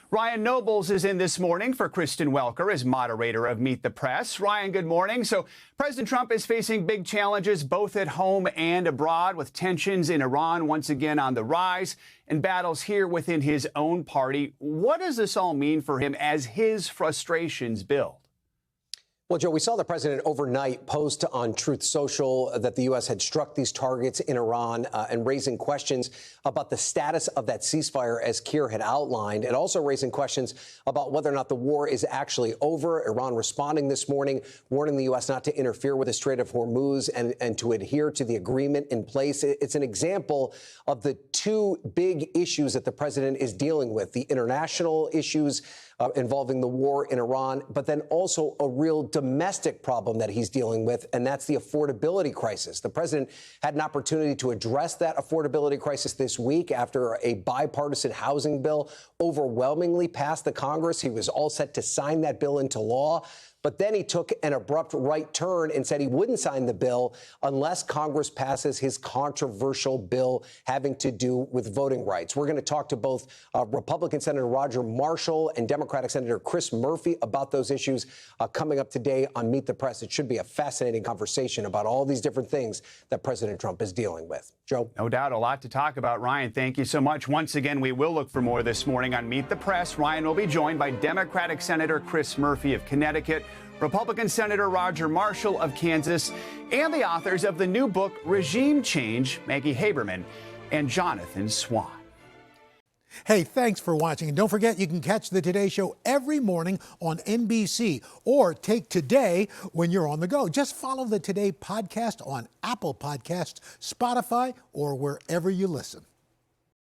Ryan Nobles is in this morning for Kristen Welker as moderator of Meet the Press. Ryan, good morning. So President Trump is facing big challenges both at home and abroad, with tensions in Iran once again on the rise and battles here within his own party. What does this all mean for him as his frustrations build? Well, Joe, we saw the president overnight post on Truth Social that the U.S. had struck these targets in Iran and raising questions about the status of that ceasefire, as Keir had outlined, and also raising questions about whether or not the war is actually over. Iran responding this morning, warning the U.S. not to interfere with the Strait of Hormuz and to adhere to the agreement in place. It's an example of the two big issues that the president is dealing with, the international issues involving the war in Iran, but then also a real domestic problem that he's dealing with, and that's the affordability crisis. The president had an opportunity to address that affordability crisis this week after a bipartisan housing bill overwhelmingly passed the Congress. He was all set to sign that bill into law. But then he took an abrupt right turn and said he wouldn't sign the bill unless Congress passes his controversial bill having to do with voting rights. We're going to talk to both Republican Senator Roger Marshall and Democratic Senator Chris Murphy about those issues coming up today on Meet the Press. It should be a fascinating conversation about all these different things that President Trump is dealing with. Joe? No doubt, a lot to talk about. Ryan, thank you so much. Once again, we will look for more this morning on Meet the Press. Ryan will be joined by Democratic Senator Chris Murphy of Connecticut, Republican Senator Roger Marshall of Kansas, and the authors of the new book, Regime Change, Maggie Haberman and Jonathan Swan. Hey, thanks for watching. And don't forget, you can catch the Today Show every morning on NBC or take Today when you're on the go. Just follow the Today podcast on Apple Podcasts, Spotify, or wherever you listen.